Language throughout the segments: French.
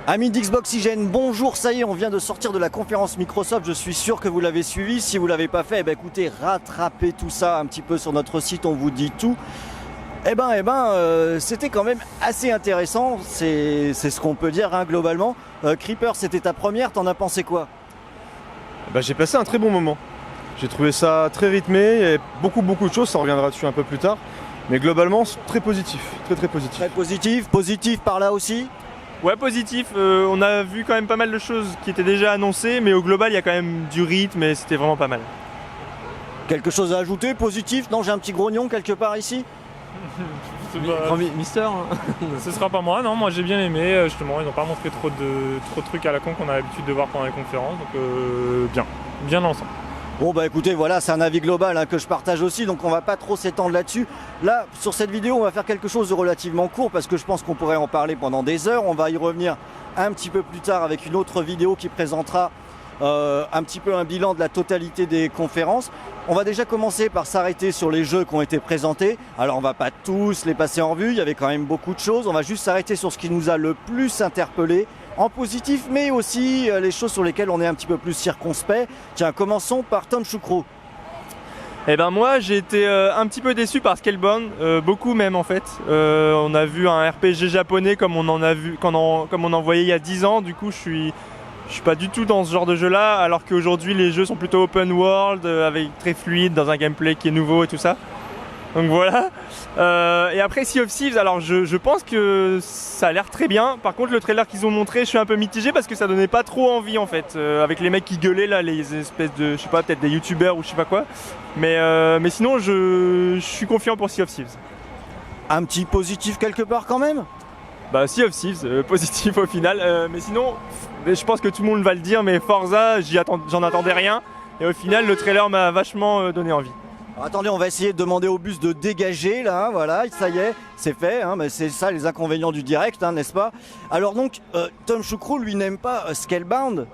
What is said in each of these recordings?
Amis d'Xboxygène, bonjour, ça y est, on vient de sortir de la conférence Microsoft, je suis sûr que vous l'avez suivi. Si vous ne l'avez pas fait, écoutez, rattrapez tout ça un petit peu sur notre site, on vous dit tout. C'était quand même assez intéressant, c'est ce qu'on peut dire globalement. Creeper, c'était ta première, t'en as pensé quoi? J'ai passé un très bon moment. J'ai trouvé ça très rythmé, il y avait beaucoup de choses, ça reviendra dessus un peu plus tard. Mais globalement, très positif, très positif. Très positif, positif par là aussi? Ouais, positif, on a vu quand même pas mal de choses qui étaient déjà annoncées, mais au global, il y a quand même du rythme et c'était vraiment pas mal. Quelque chose à ajouter, positif? Non, j'ai un petit grognon quelque part ici? Mister Ce sera pas moi, non, moi j'ai bien aimé, justement, ils n'ont pas montré trop de trucs à la con qu'on a l'habitude de voir pendant les conférences, donc bien l'ensemble. Bon écoutez, voilà, c'est un avis global que je partage aussi, donc on va pas trop s'étendre là-dessus. Là, sur cette vidéo, on va faire quelque chose de relativement court parce que je pense qu'on pourrait en parler pendant des heures. On va y revenir un petit peu plus tard avec une autre vidéo qui présentera un petit peu un bilan de la totalité des conférences. On va déjà commencer par s'arrêter sur les jeux qui ont été présentés. Alors on va pas tous les passer en revue, il y avait quand même beaucoup de choses. On va juste s'arrêter sur ce qui nous a le plus interpellé, en positif, mais aussi les choses sur lesquelles on est un petit peu plus circonspect. Tiens, commençons par Tom Choucroux. Moi j'ai été un petit peu déçu par Scalebound, beaucoup même en fait. On a vu un RPG japonais comme on en voyait il y a 10 ans, du coup je suis pas du tout dans ce genre de jeu là, alors qu'aujourd'hui les jeux sont plutôt open world, avec très fluide, dans un gameplay qui est nouveau et tout ça. Donc voilà. Et après Sea of Thieves, alors je pense que ça a l'air très bien. Par contre le trailer qu'ils ont montré, je suis un peu mitigé parce que ça donnait pas trop envie en fait. Avec les mecs qui gueulaient là, les espèces de, je sais pas, peut-être des youtubeurs ou je sais pas quoi. Mais sinon je suis confiant pour Sea of Thieves. Un petit positif quelque part quand même? Sea of Thieves, positif au final. Mais sinon, je pense que tout le monde va le dire, mais Forza, j'en attendais rien. Et au final, le trailer m'a vachement donné envie. Alors, attendez, on va essayer de demander au bus de dégager là, voilà, ça y est, c'est fait, mais c'est ça les inconvénients du direct, n'est-ce pas? Alors donc, Tom Choucroux, lui, n'aime pas Scalebound.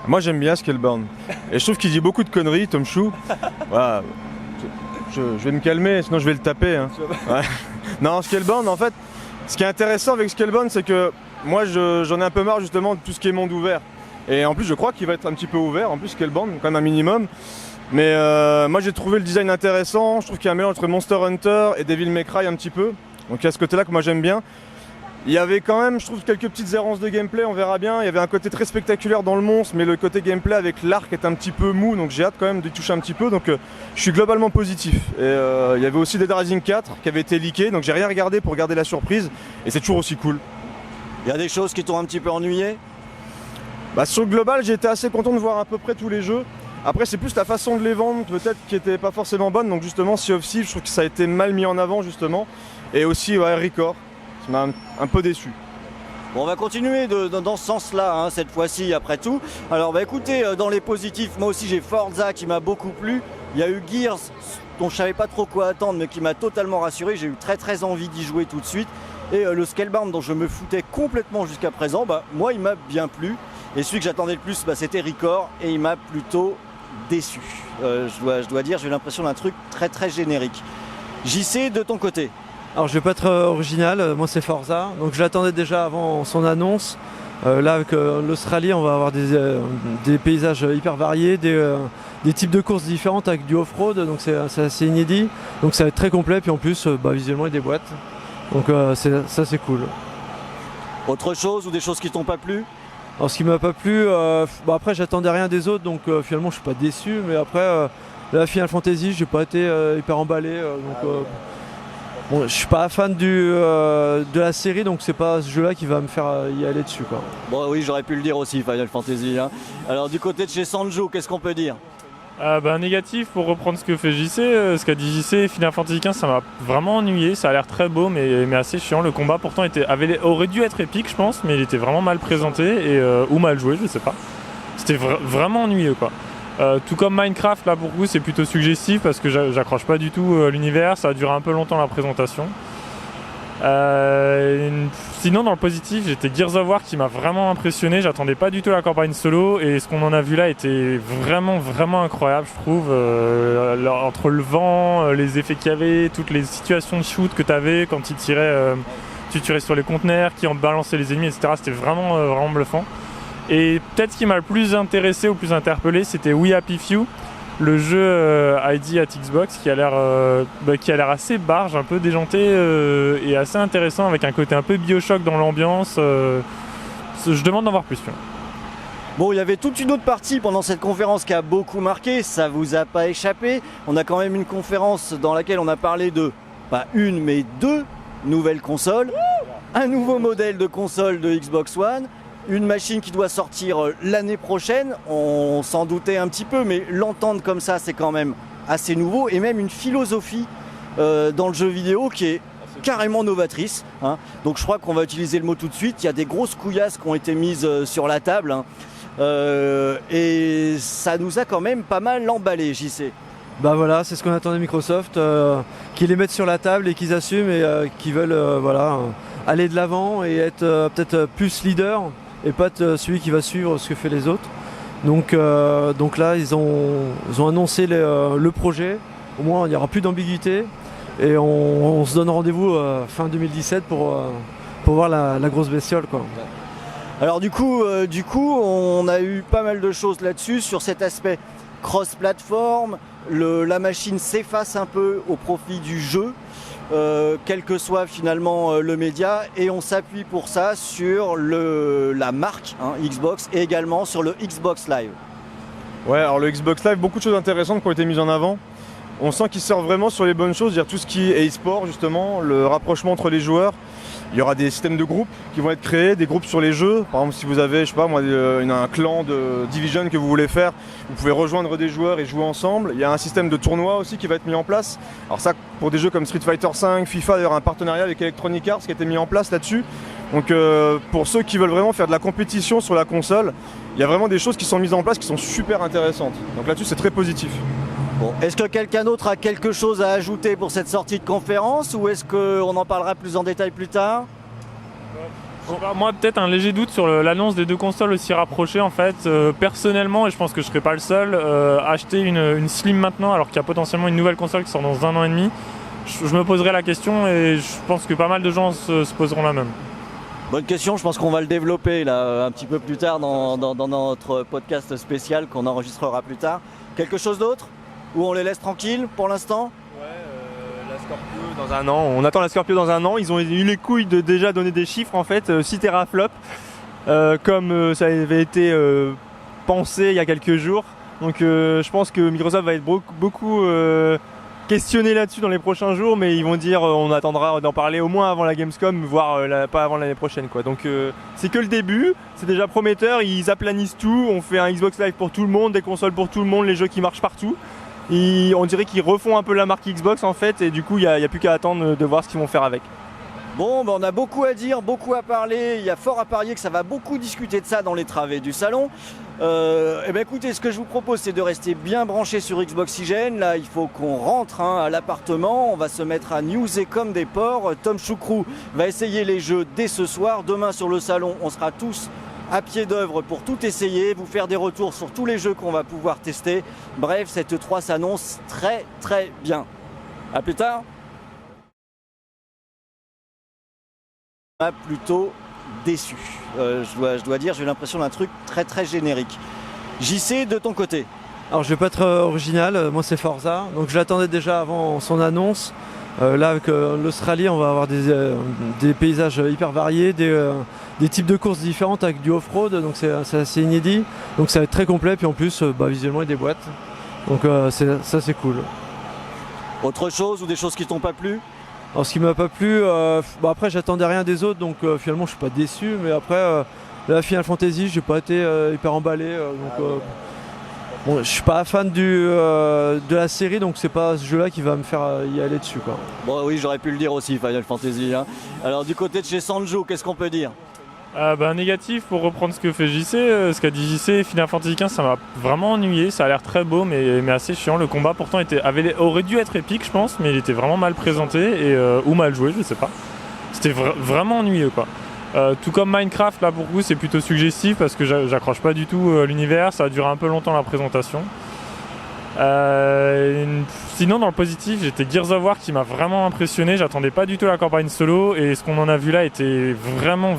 Moi j'aime bien Scalebound. Et je trouve qu'il dit beaucoup de conneries, Tom Chou. Voilà. Je vais me calmer, sinon je vais le taper. Ouais. Non, Scalebound, en fait, ce qui est intéressant avec Scalebound, c'est que moi j'en ai un peu marre justement de tout ce qui est monde ouvert. Et en plus je crois qu'il va être un petit peu ouvert, en plus Scalebound, quand même un minimum. Mais moi j'ai trouvé le design intéressant, je trouve qu'il y a un mélange entre Monster Hunter et Devil May Cry un petit peu. Donc il y a ce côté-là que moi j'aime bien. Il y avait quand même, je trouve, quelques petites errances de gameplay, on verra bien. Il y avait un côté très spectaculaire dans le monstre, mais le côté gameplay avec l'arc est un petit peu mou, donc j'ai hâte quand même de toucher un petit peu. Donc je suis globalement positif. Et il y avait aussi Dead Rising 4 qui avait été leaké, donc j'ai rien regardé pour garder la surprise. Et c'est toujours aussi cool. Il y a des choses qui t'ont un petit peu ennuyé? Sur le global, j'ai été assez content de voir à peu près tous les jeux. Après, c'est plus la façon de les vendre, peut-être, qui était pas forcément bonne. Donc justement, Sea of Thieves, je trouve que ça a été mal mis en avant, justement. Et aussi, Record, qui m'a un peu déçu. Bon, on va continuer dans ce sens-là, cette fois-ci, après tout. Alors, écoutez, dans les positifs, moi aussi, j'ai Forza qui m'a beaucoup plu. Il y a eu Gears, dont je savais pas trop quoi attendre, mais qui m'a totalement rassuré. J'ai eu très envie d'y jouer tout de suite. Et le Scalebound, dont je me foutais complètement jusqu'à présent, moi, il m'a bien plu. Et celui que j'attendais le plus, c'était Record, et il m'a plutôt déçu. Je dois dire, j'ai eu l'impression d'un truc très générique. JC, de ton côté? Alors je vais pas être original, moi c'est Forza, donc je l'attendais déjà avant son annonce. Là avec l'Australie, on va avoir des paysages hyper variés, des types de courses différentes avec du off-road, donc c'est assez inédit. Donc ça va être très complet, puis en plus visuellement il y a des boîtes. Donc ça c'est cool. Autre chose ou des choses qui t'ont pas plu? Alors ce qui m'a pas plu, après j'attendais rien des autres, donc finalement je suis pas déçu, mais après la Final Fantasy j'ai pas été hyper emballé, bon, je suis pas fan de la série, donc c'est pas ce jeu là qui va me faire y aller dessus quoi. Bon oui, j'aurais pu le dire aussi, Final Fantasy. Alors du côté de chez Sanjo, qu'est-ce qu'on peut dire? Négatif, pour reprendre ce que fait JC, ce qu'a dit JC, Final Fantasy XV ça m'a vraiment ennuyé, ça a l'air très beau mais assez chiant. Le combat pourtant aurait dû être épique je pense, mais il était vraiment mal présenté ou mal joué, je sais pas. C'était vraiment ennuyeux quoi. Tout comme Minecraft, là pour le coup c'est plutôt suggestif parce que j'accroche pas du tout l'univers, ça a duré un peu longtemps la présentation. Sinon dans le positif, j'étais Gears of War qui m'a vraiment impressionné, j'attendais pas du tout la campagne solo et ce qu'on en a vu là était vraiment incroyable je trouve. Entre le vent, les effets qu'il y avait, toutes les situations de shoot que tu avais quand il tirait tu tirais sur les conteneurs, qui en balançait les ennemis, etc. C'était vraiment bluffant. Et peut-être ce qui m'a le plus intéressé ou plus interpellé, c'était We Happy Few, le jeu ID at Xbox qui a l'air assez barge, un peu déjanté et assez intéressant, avec un côté un peu Bioshock dans l'ambiance. Je demande d'en voir plus. Bon, il y avait toute une autre partie pendant cette conférence qui a beaucoup marqué, ça vous a pas échappé. On a quand même une conférence dans laquelle on a parlé de, pas une mais deux nouvelles consoles, un nouveau modèle de console de Xbox One, une machine qui doit sortir l'année prochaine. On s'en doutait un petit peu, mais l'entendre comme ça, c'est quand même assez nouveau, et même une philosophie dans le jeu vidéo qui est carrément novatrice, hein. Donc je crois qu'on va utiliser le mot tout de suite. Il y a des grosses couillasses qui ont été mises sur la table, hein. Et ça nous a quand même pas mal emballé, JC. Bah voilà, c'est ce qu'on attendait de Microsoft, qu'ils les mettent sur la table et qu'ils assument et qu'ils veulent aller de l'avant et être peut-être plus leader et pas être celui qui va suivre ce que fait les autres. Donc là, ils ont annoncé le projet. Au moins, il n'y aura plus d'ambiguïté et on se donne rendez-vous fin 2017 pour voir la grosse bestiole, quoi. Alors du coup, on a eu pas mal de choses là-dessus, sur cet aspect cross-platform. La machine s'efface un peu au profit du jeu, quel que soit finalement le média, et on s'appuie pour ça sur la marque, hein, Xbox, et également sur le Xbox Live. Ouais, alors le Xbox Live, beaucoup de choses intéressantes qui ont été mises en avant. On sent qu'il sort vraiment sur les bonnes choses, c'est-à-dire tout ce qui est e-sport justement, le rapprochement entre les joueurs. Il y aura des systèmes de groupes qui vont être créés, des groupes sur les jeux. Par exemple, si vous avez, je sais pas moi, un clan de Division que vous voulez faire, vous pouvez rejoindre des joueurs et jouer ensemble. Il y a un système de tournoi aussi qui va être mis en place. Alors ça, pour des jeux comme Street Fighter V, FIFA, il y aura un partenariat avec Electronic Arts qui a été mis en place là-dessus. Donc pour ceux qui veulent vraiment faire de la compétition sur la console, il y a vraiment des choses qui sont mises en place qui sont super intéressantes. Donc là-dessus, c'est très positif. Bon, est-ce que quelqu'un d'autre a quelque chose à ajouter pour cette sortie de conférence, ou est-ce qu'on en parlera plus en détail plus tard? Moi, peut-être un léger doute sur l'annonce des deux consoles aussi rapprochées. En fait, personnellement, et je pense que je ne serai pas le seul, acheter une Slim maintenant alors qu'il y a potentiellement une nouvelle console qui sort dans 1 an et demi, je me poserai la question et je pense que pas mal de gens se poseront la même. Bonne question, je pense qu'on va le développer là un petit peu plus tard dans notre podcast spécial qu'on enregistrera plus tard. Quelque chose d'autre? Ou on les laisse tranquilles pour l'instant? Ouais, la Scorpio dans 1 an. On attend la Scorpio dans 1 an. Ils ont eu les couilles de déjà donner des chiffres en fait, 6 teraflops, comme ça avait été pensé il y a quelques jours. Donc je pense que Microsoft va être beaucoup questionné là-dessus dans les prochains jours, mais ils vont dire on attendra d'en parler au moins avant la Gamescom, voire pas avant l'année prochaine, quoi. Donc c'est que le début, c'est déjà prometteur. Ils aplanissent tout, on fait un Xbox Live pour tout le monde, des consoles pour tout le monde, les jeux qui marchent partout. On dirait qu'ils refont un peu la marque Xbox en fait, et du coup il n'y a plus qu'à attendre de voir ce qu'ils vont faire avec. Bon, on a beaucoup à dire, beaucoup à parler. Il y a fort à parier que ça va beaucoup discuter de ça dans les travées du salon. Écoutez, ce que je vous propose, c'est de rester bien branché sur Xboxygène. Là, il faut qu'on rentre à l'appartement. On va se mettre à newser comme des porcs. Tom Choucroux va essayer les jeux dès ce soir. Demain, sur le salon, on sera tous à pied d'œuvre pour tout essayer, vous faire des retours sur tous les jeux qu'on va pouvoir tester. Bref, cette E3 s'annonce très très bien. A plus tard. Plutôt déçu. Je dois dire, j'ai eu l'impression d'un truc très très générique. JC, de ton côté? Alors je vais pas être original, moi c'est Forza, donc je l'attendais déjà avant son annonce. Là avec l'Australie, on va avoir des paysages hyper variés, des types de courses différentes avec du off-road, donc c'est assez inédit. Donc ça va être très complet, puis en plus visuellement il y a des boîtes. Donc ça c'est cool. Autre chose ou des choses qui t'ont pas plu? Alors ce qui m'a pas plu, après j'attendais rien des autres, donc finalement je suis pas déçu, mais après la Final Fantasy j'ai pas été hyper emballé, bon, je suis pas fan de la série, donc c'est pas ce jeu là qui va me faire y aller dessus, quoi. Bon oui, j'aurais pu le dire aussi, Final Fantasy, hein. Alors du côté de chez Sanjo, qu'est-ce qu'on peut dire? Négatif, pour reprendre ce que fait JC, ce qu'a dit JC, Final Fantasy XV ça m'a vraiment ennuyé, ça a l'air très beau mais assez chiant. Le combat pourtant aurait dû être épique je pense, mais il était vraiment mal présenté ou mal joué, je sais pas. C'était vraiment ennuyeux, quoi. Tout comme Minecraft, là pour vous c'est plutôt suggestif parce que j'accroche pas du tout l'univers, ça a duré un peu longtemps la présentation. Sinon, dans le positif, j'étais Gears of War qui m'a vraiment impressionné. J'attendais pas du tout la campagne solo et ce qu'on en a vu là était vraiment.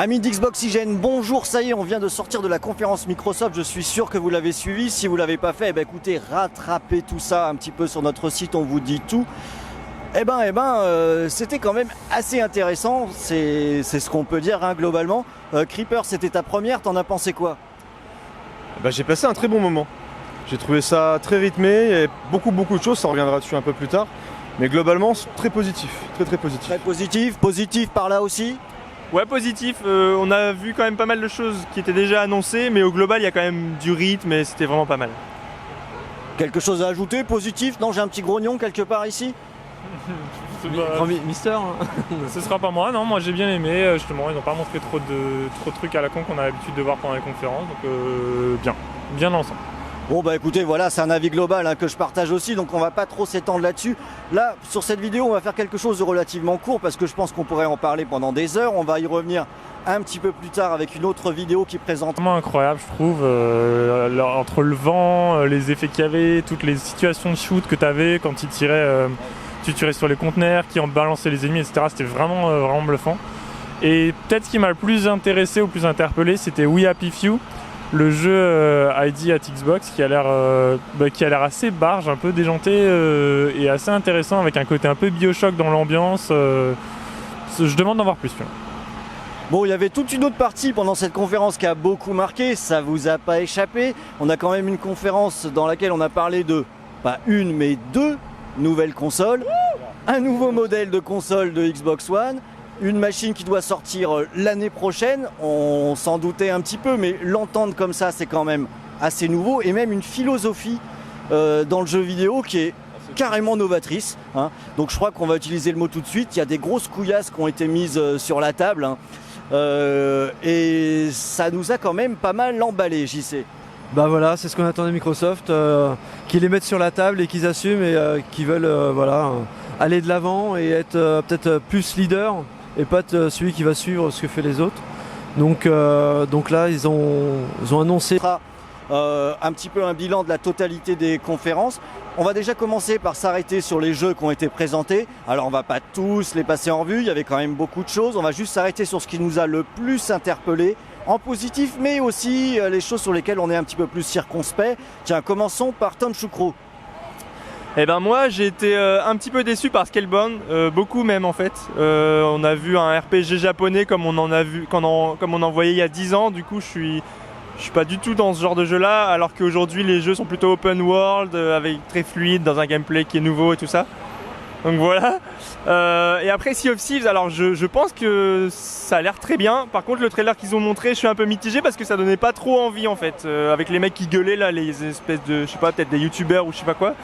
Amis d'Xboxygène, bonjour, ça y est, on vient de sortir de la conférence Microsoft, je suis sûr que vous l'avez suivi. Si vous ne l'avez pas fait, écoutez, rattrapez tout ça un petit peu sur notre site, on vous dit tout. C'était quand même assez intéressant, c'est ce qu'on peut dire globalement. Creeper, c'était ta première, t'en as pensé quoi? J'ai passé un très bon moment. J'ai trouvé ça très rythmé, il y avait beaucoup de choses, ça reviendra dessus un peu plus tard. Mais globalement, très positif, très positif. Très positif par là aussi? Ouais, positif. On a vu quand même pas mal de choses qui étaient déjà annoncées, mais au global, il y a quand même du rythme et c'était vraiment pas mal. Quelque chose à ajouter? Positif? Non, j'ai un petit grognon quelque part ici? Mister Ce sera pas moi, non, moi j'ai bien aimé. Justement, ils n'ont pas montré trop de trucs à la con qu'on a l'habitude de voir pendant les conférences, donc bien dans l'ensemble. Bon écoutez, voilà, c'est un avis global que je partage aussi, donc on va pas trop s'étendre là-dessus. Là, sur cette vidéo, on va faire quelque chose de relativement court parce que je pense qu'on pourrait en parler pendant des heures. On va y revenir un petit peu plus tard avec une autre vidéo qui présente. Vraiment incroyable, je trouve, entre le vent, les effets qu'il y avait, toutes les situations de shoot que tu avais quand tu tirais sur les conteneurs, qui en balançaient les ennemis, etc. C'était vraiment bluffant. Et peut-être ce qui m'a le plus intéressé ou plus interpellé, c'était We Happy Few. Le jeu ID at Xbox qui a l'air assez barge, un peu déjanté et assez intéressant avec un côté un peu Bioshock dans l'ambiance. Je demande d'en voir plus. Bon, il y avait toute une autre partie pendant cette conférence qui a beaucoup marqué, ça vous a pas échappé. On a quand même une conférence dans laquelle on a parlé de, pas une mais deux nouvelles consoles, un nouveau modèle de console de Xbox One, une machine qui doit sortir l'année prochaine, on s'en doutait un petit peu, mais l'entendre comme ça, c'est quand même assez nouveau, et même une philosophie dans le jeu vidéo qui est carrément novatrice. Donc je crois qu'on va utiliser le mot tout de suite, il y a des grosses couillasses qui ont été mises sur la table, et ça nous a quand même pas mal emballé, JC. Voilà, c'est ce qu'on attendait de Microsoft, qu'ils les mettent sur la table et qu'ils assument et qu'ils veulent aller de l'avant et être peut-être plus leader et pas être celui qui va suivre ce que fait les autres. Donc là, ils ont annoncé un petit peu un bilan de la totalité des conférences. On va déjà commencer par s'arrêter sur les jeux qui ont été présentés. Alors on va pas tous les passer en revue, il y avait quand même beaucoup de choses. On va juste s'arrêter sur ce qui nous a le plus interpellé, en positif, mais aussi les choses sur lesquelles on est un petit peu plus circonspect. Tiens, commençons par Tom Choucroux. Moi j'ai été un petit peu déçu par Scalebound, beaucoup même en fait. On a vu un RPG japonais comme on en voyait il y a 10 ans, du coup je suis pas du tout dans ce genre de jeu là, alors qu'aujourd'hui les jeux sont plutôt open world, avec très fluide, dans un gameplay qui est nouveau et tout ça. Donc voilà. Et après Sea of Thieves, alors je pense que ça a l'air très bien. Par contre le trailer qu'ils ont montré, je suis un peu mitigé parce que ça donnait pas trop envie en fait. Avec les mecs qui gueulaient là, les espèces de, je sais pas, peut-être des youtubeurs ou je sais pas quoi.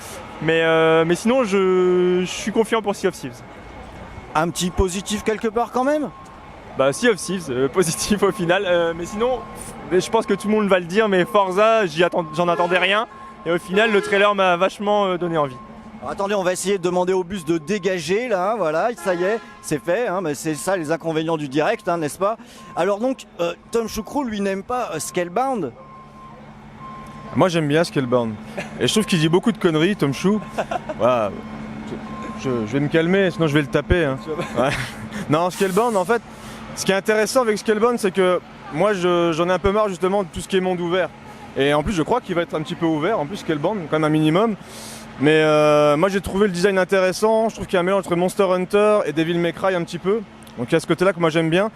Mais sinon je suis confiant pour Sea of Thieves. Un petit positif quelque part quand même? Sea of Thieves, positif au final. Mais sinon, je pense que tout le monde va le dire, mais Forza, j'en attendais rien. Et au final le trailer m'a vachement donné envie. Alors, attendez, on va essayer de demander au bus de dégager là, voilà, ça y est, c'est fait, mais c'est ça les inconvénients du direct, n'est-ce pas? Alors donc, Tom Choucroux, lui, n'aime pas Scalebound. Moi j'aime bien Scalebound. Et je trouve qu'il dit beaucoup de conneries, Tom Chou. Voilà. Je vais me calmer, sinon je vais le taper. Ouais. Non, Scalebound, en fait, ce qui est intéressant avec Scalebound, c'est que moi j'en ai un peu marre justement de tout ce qui est monde ouvert. Et en plus je crois qu'il va être un petit peu ouvert, en plus Scalebound, quand même un minimum. Mais moi j'ai trouvé le design intéressant, je trouve qu'il y a un mélange entre Monster Hunter et Devil May Cry un petit peu. Donc il y a ce côté là que moi j'aime bien.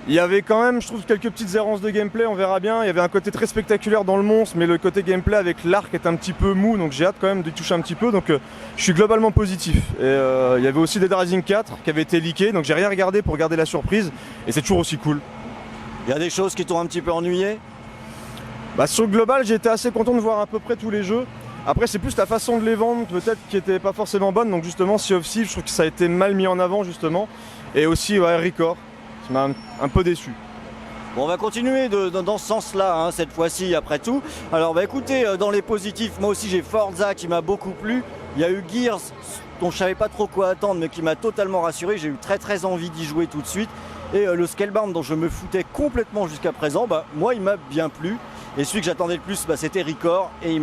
Il y avait quand même, je trouve, quelques petites errances de gameplay, on verra bien. Il y avait un côté très spectaculaire dans le monstre, mais le côté gameplay avec l'arc est un petit peu mou, donc j'ai hâte quand même d'y toucher un petit peu. Donc je suis globalement positif. Et il y avait aussi Dead Rising 4 qui avait été leaké, donc j'ai rien regardé pour garder la surprise. Et c'est toujours aussi cool. Il y a des choses qui t'ont un petit peu ennuyé? Sur le global, j'ai été assez content de voir à peu près tous les jeux. Après c'est plus la façon de les vendre peut-être qui était pas forcément bonne, donc justement Sea of Thieves, je trouve que ça a été mal mis en avant justement. Et aussi Record, ça m'a un peu déçu. Bon, on va continuer dans ce sens-là, cette fois-ci, après tout. Alors écoutez, dans les positifs, moi aussi j'ai Forza qui m'a beaucoup plu. Il y a eu Gears, dont je savais pas trop quoi attendre, mais qui m'a totalement rassuré. J'ai eu très envie d'y jouer tout de suite. Et le Scalebound, dont je me foutais complètement jusqu'à présent, moi il m'a bien plu. Et celui que j'attendais le plus, c'était Recore. Et il